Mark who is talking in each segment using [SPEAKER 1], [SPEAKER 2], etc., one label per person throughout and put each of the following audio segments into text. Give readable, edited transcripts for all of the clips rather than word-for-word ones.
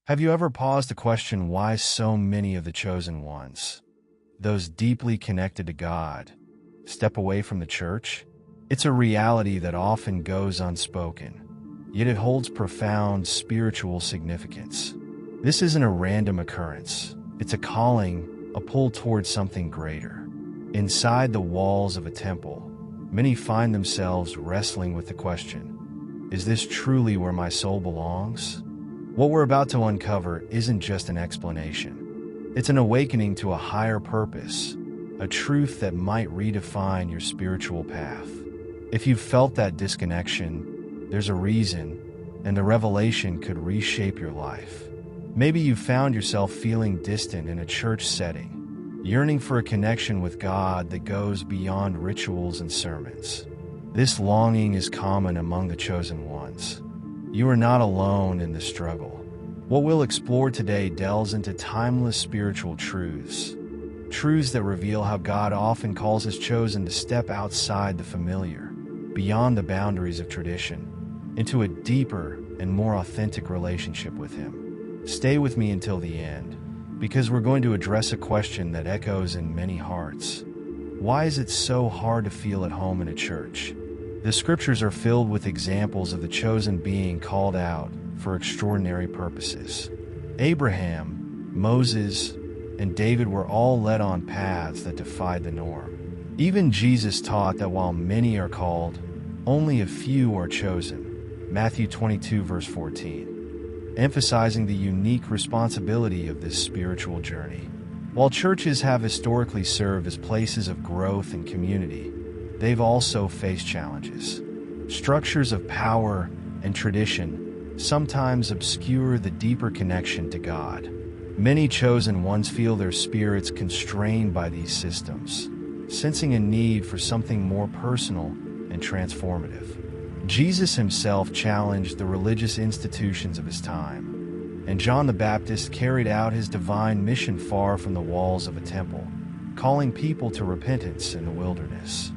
[SPEAKER 1] Have you ever paused to question why so many of the chosen ones, those deeply connected to God, step away from the church? It's a reality that often goes unspoken, yet it holds profound spiritual significance. This isn't a random occurrence. It's a calling, a pull towards something greater. Inside the walls of a temple, many find themselves wrestling with the question, is this truly where my soul belongs? What we're about to uncover isn't just an explanation. It's an awakening to a higher purpose, a truth that might redefine your spiritual path. If you've felt that disconnection, there's a reason, and the revelation could reshape your life. Maybe you've found yourself feeling distant in a church setting, yearning for a connection with God that goes beyond rituals and sermons. This longing is common among the chosen ones. You are not alone in this struggle. What we'll explore today delves into timeless spiritual truths that reveal how God often calls His chosen to step outside the familiar, beyond the boundaries of tradition, into a deeper and more authentic relationship with Him. Stay with me until the end, because we're going to address a question that echoes in many hearts. Why is it so hard to feel at home in a church? The scriptures are filled with examples of the chosen being called out for extraordinary purposes. Abraham, Moses, and David were all led on paths that defied the norm. Even Jesus taught that while many are called, only a few are chosen. Matthew 22, verse 14, emphasizing the unique responsibility of this spiritual journey. While churches have historically served as places of growth and community, they've also faced challenges. Structures of power and tradition sometimes obscure the deeper connection to God. Many chosen ones feel their spirits constrained by these systems, sensing a need for something more personal and transformative. Jesus Himself challenged the religious institutions of His time, and John the Baptist carried out His divine mission far from the walls of a temple, calling people to repentance in the wilderness.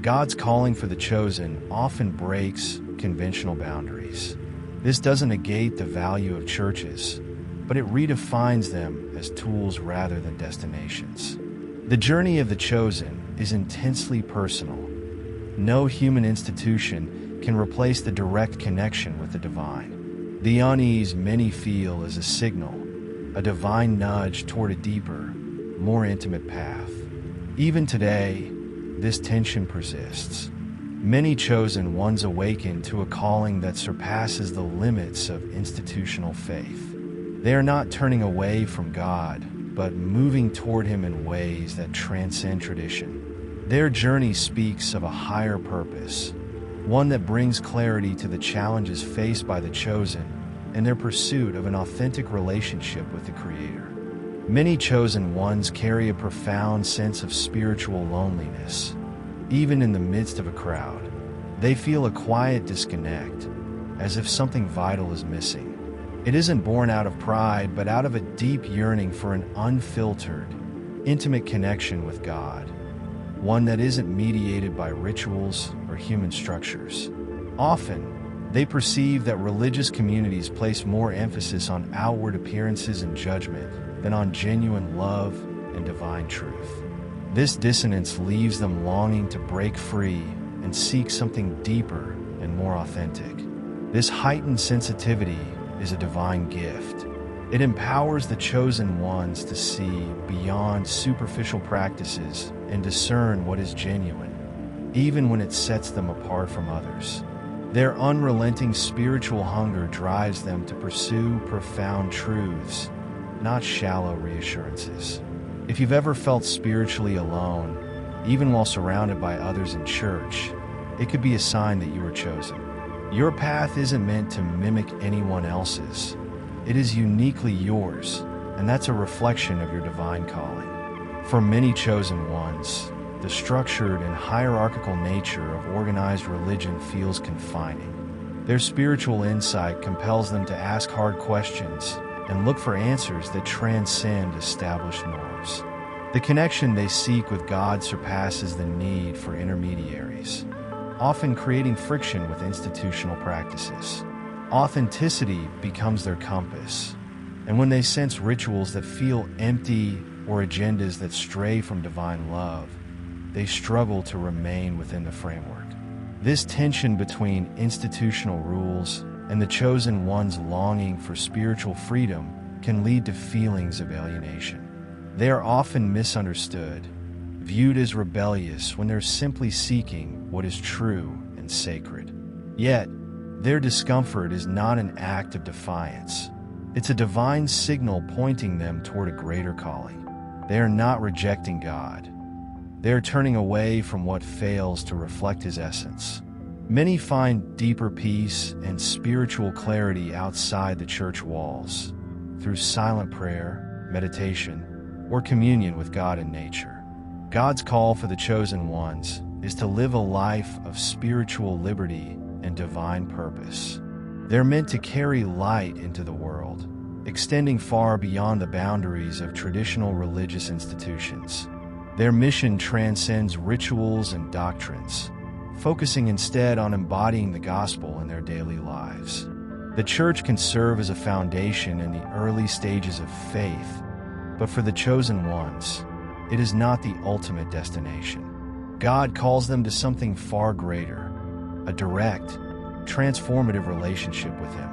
[SPEAKER 1] God's calling for the chosen often breaks conventional boundaries. This doesn't negate the value of churches, but it redefines them as tools rather than destinations. The journey of the chosen is intensely personal. No human institution can replace the direct connection with the divine. The unease many feel is a signal, a divine nudge toward a deeper, more intimate path. Even today, this tension persists. Many chosen ones awaken to a calling that surpasses the limits of institutional faith. They are not turning away from God, but moving toward Him in ways that transcend tradition. Their journey speaks of a higher purpose, one that brings clarity to the challenges faced by the chosen and their pursuit of an authentic relationship with the Creator. Many chosen ones carry a profound sense of spiritual loneliness. Even in the midst of a crowd, they feel a quiet disconnect, as if something vital is missing. It isn't born out of pride, but out of a deep yearning for an unfiltered, intimate connection with God, one that isn't mediated by rituals or human structures. Often, they perceive that religious communities place more emphasis on outward appearances and judgment than on genuine love and divine truth. This dissonance leaves them longing to break free and seek something deeper and more authentic. This heightened sensitivity is a divine gift. It empowers the chosen ones to see beyond superficial practices and discern what is genuine, even when it sets them apart from others. Their unrelenting spiritual hunger drives them to pursue profound truths, not shallow reassurances. If you've ever felt spiritually alone, even while surrounded by others in church, it could be a sign that you are chosen. Your path isn't meant to mimic anyone else's. It is uniquely yours, and that's a reflection of your divine calling. For many chosen ones, the structured and hierarchical nature of organized religion feels confining. Their spiritual insight compels them to ask hard questions and look for answers that transcend established norms. The connection they seek with God surpasses the need for intermediaries, often creating friction with institutional practices. Authenticity becomes their compass, And when they sense rituals that feel empty or agendas that stray from divine love, they struggle to remain within the framework. This tension between institutional rules and the chosen one's longing for spiritual freedom can lead to feelings of alienation. They are often misunderstood, viewed as rebellious when they're simply seeking what is true and sacred. Yet, their discomfort is not an act of defiance. It's a divine signal pointing them toward a greater calling. They are not rejecting God. They are turning away from what fails to reflect His essence. Many find deeper peace and spiritual clarity outside the church walls, through silent prayer, meditation, or communion with God and nature. God's call for the chosen ones is to live a life of spiritual liberty and divine purpose. They're meant to carry light into the world, extending far beyond the boundaries of traditional religious institutions. Their mission transcends rituals and doctrines, focusing instead on embodying the gospel in their daily lives. The church can serve as a foundation in the early stages of faith, but for the chosen ones, it is not the ultimate destination. God calls them to something far greater, a direct, transformative relationship with Him.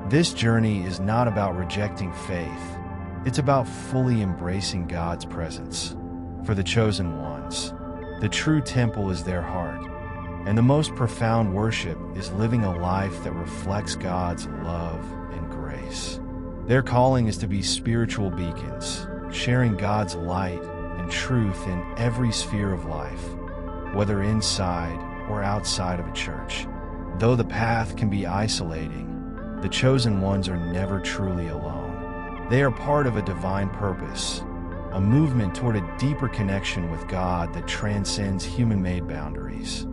[SPEAKER 1] This journey is not about rejecting faith. It's about fully embracing God's presence. For the chosen ones, the true temple is their heart, and the most profound worship is living a life that reflects God's love and grace. Their calling is to be spiritual beacons, sharing God's light and truth in every sphere of life, whether inside or outside of a church. Though the path can be isolating, the chosen ones are never truly alone. They are part of a divine purpose, a movement toward a deeper connection with God that transcends human-made boundaries.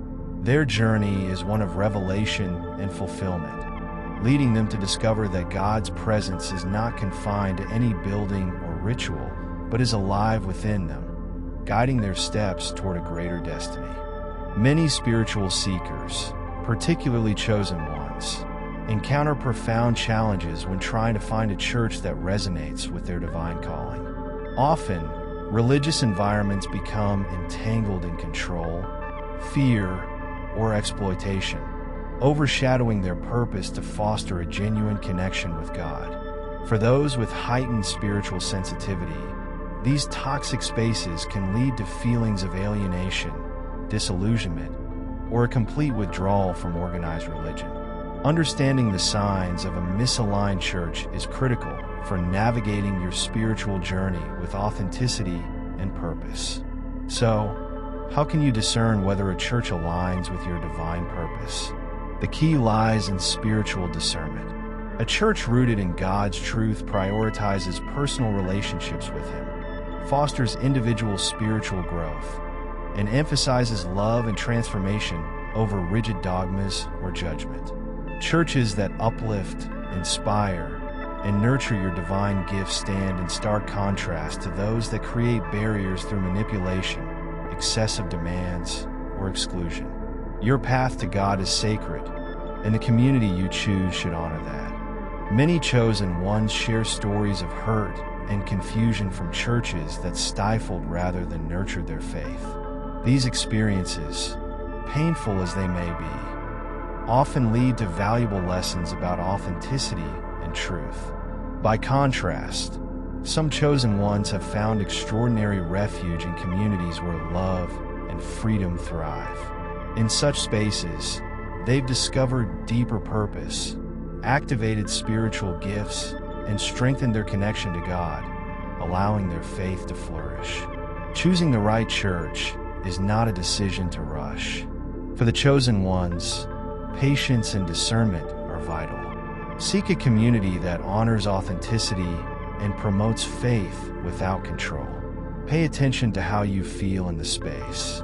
[SPEAKER 1] Their journey is one of revelation and fulfillment, leading them to discover that God's presence is not confined to any building or ritual, but is alive within them, guiding their steps toward a greater destiny. Many spiritual seekers, particularly chosen ones, encounter profound challenges when trying to find a church that resonates with their divine calling. Often, religious environments become entangled in control, fear, or exploitation, overshadowing their purpose to foster a genuine connection with God. For those with heightened spiritual sensitivity, these toxic spaces can lead to feelings of alienation, disillusionment, or a complete withdrawal from organized religion. Understanding the signs of a misaligned church is critical for navigating your spiritual journey with authenticity and purpose. So, how can you discern whether a church aligns with your divine purpose? The key lies in spiritual discernment. A church rooted in God's truth prioritizes personal relationships with Him, fosters individual spiritual growth, and emphasizes love and transformation over rigid dogmas or judgment. Churches that uplift, inspire, and nurture your divine gifts stand in stark contrast to those that create barriers through manipulation, excessive demands, or exclusion. Your path to God is sacred, and the community you choose should honor that. Many chosen ones share stories of hurt and confusion from churches that stifled rather than nurtured their faith. These experiences, painful as they may be, often lead to valuable lessons about authenticity and truth. By contrast, some chosen ones have found extraordinary refuge in communities where love and freedom thrive. In such spaces, they've discovered deeper purpose, activated spiritual gifts, and strengthened their connection to God, allowing their faith to flourish. Choosing the right church is not a decision to rush. For the chosen ones, patience and discernment are vital. Seek a community that honors authenticity and promotes faith without control. Pay attention to how you feel in the space.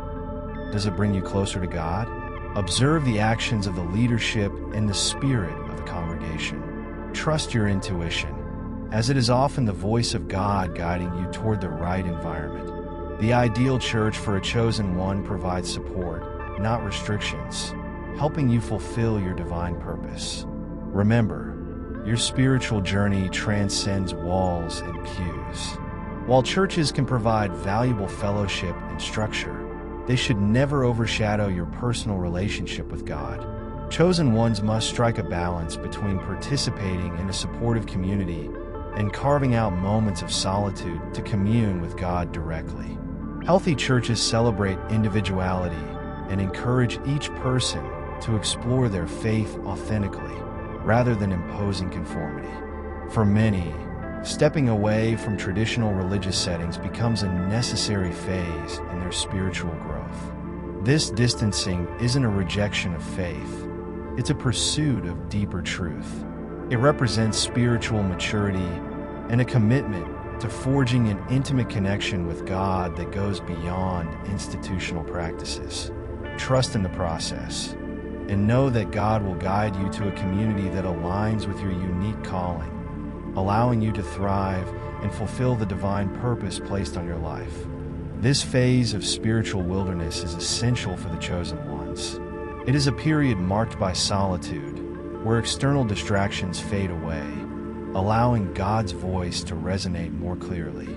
[SPEAKER 1] Does it bring you closer to God? Observe the actions of the leadership and the spirit of the congregation. Trust your intuition, as it is often the voice of God guiding you toward the right environment. The ideal church for a chosen one provides support, not restrictions, helping you fulfill your divine purpose. Remember, Your spiritual journey transcends walls and pews. While churches can provide valuable fellowship and structure, they should never overshadow your personal relationship with God. Chosen ones must strike a balance between participating in a supportive community and carving out moments of solitude to commune with God directly. Healthy churches celebrate individuality and encourage each person to explore their faith authentically, rather than imposing conformity. For many, stepping away from traditional religious settings becomes a necessary phase in their spiritual growth. This distancing isn't a rejection of faith, it's a pursuit of deeper truth. It represents spiritual maturity and a commitment to forging an intimate connection with God that goes beyond institutional practices. Trust in the process, and know that God will guide you to a community that aligns with your unique calling, allowing you to thrive and fulfill the divine purpose placed on your life. This phase of spiritual wilderness is essential for the chosen ones. It is a period marked by solitude, where external distractions fade away, allowing God's voice to resonate more clearly.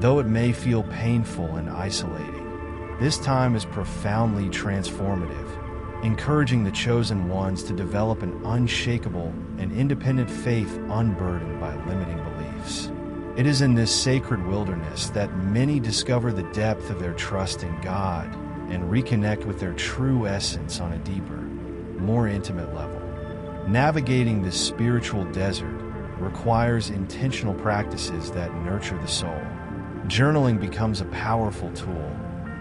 [SPEAKER 1] Though it may feel painful and isolating, this time is profoundly transformative, encouraging the chosen ones to develop an unshakable and independent faith unburdened by limiting beliefs. It is in this sacred wilderness that many discover the depth of their trust in God and reconnect with their true essence on a deeper, more intimate level. Navigating this spiritual desert requires intentional practices that nurture the soul. Journaling becomes a powerful tool,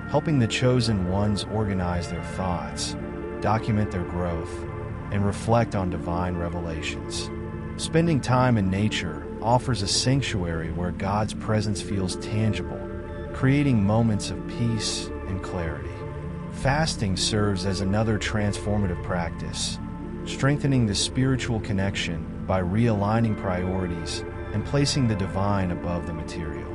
[SPEAKER 1] helping the chosen ones organize their thoughts, document their growth, and reflect on divine revelations. Spending time in nature offers a sanctuary where God's presence feels tangible, creating moments of peace and clarity. Fasting serves as another transformative practice, strengthening the spiritual connection by realigning priorities and placing the divine above the material.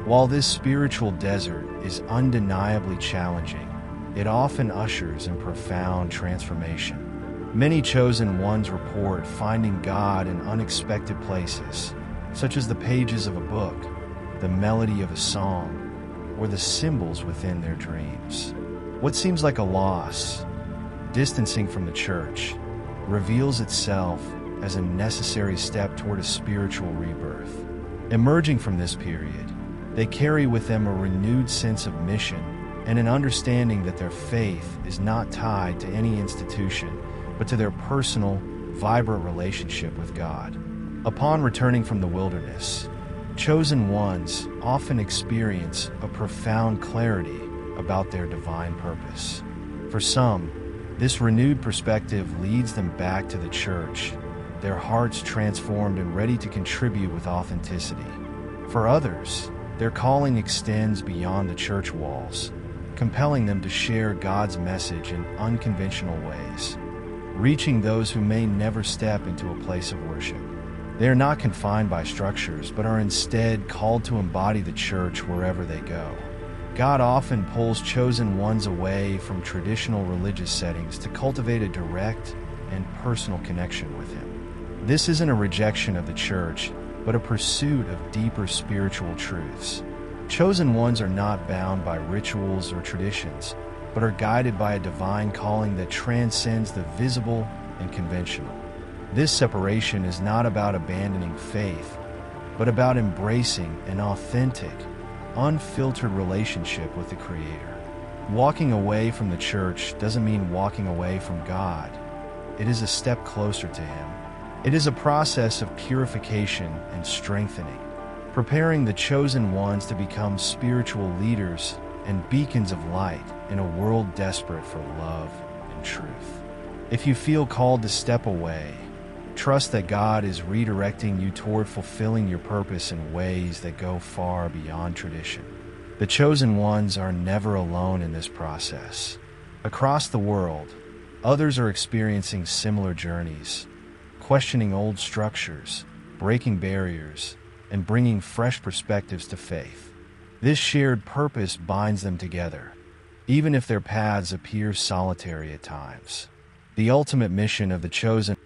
[SPEAKER 1] While this spiritual desert is undeniably challenging, it often ushers in profound transformation. Many chosen ones report finding God in unexpected places, such as the pages of a book, the melody of a song, or the symbols within their dreams. What seems like a loss, distancing from the church, reveals itself as a necessary step toward a spiritual rebirth. Emerging from this period, they carry with them a renewed sense of mission and an understanding that their faith is not tied to any institution, but to their personal, vibrant relationship with God. Upon returning from the wilderness, chosen ones often experience a profound clarity about their divine purpose. For some, this renewed perspective leads them back to the church, their hearts transformed and ready to contribute with authenticity. For others, their calling extends beyond the church walls, compelling them to share God's message in unconventional ways, reaching those who may never step into a place of worship. They are not confined by structures, but are instead called to embody the church wherever they go. God often pulls chosen ones away from traditional religious settings to cultivate a direct and personal connection with Him. This isn't a rejection of the church, but a pursuit of deeper spiritual truths. Chosen ones are not bound by rituals or traditions, but are guided by a divine calling that transcends the visible and conventional. This separation is not about abandoning faith, but about embracing an authentic, unfiltered relationship with the Creator. Walking away from the church doesn't mean walking away from God. It is a step closer to Him. It is a process of purification and strengthening, preparing the chosen ones to become spiritual leaders and beacons of light in a world desperate for love and truth. If you feel called to step away, trust that God is redirecting you toward fulfilling your purpose in ways that go far beyond tradition. The chosen ones are never alone in this process. Across the world, others are experiencing similar journeys, questioning old structures, breaking barriers, and bringing fresh perspectives to faith. This shared purpose binds them together, even if their paths appear solitary at times. The ultimate mission of the chosen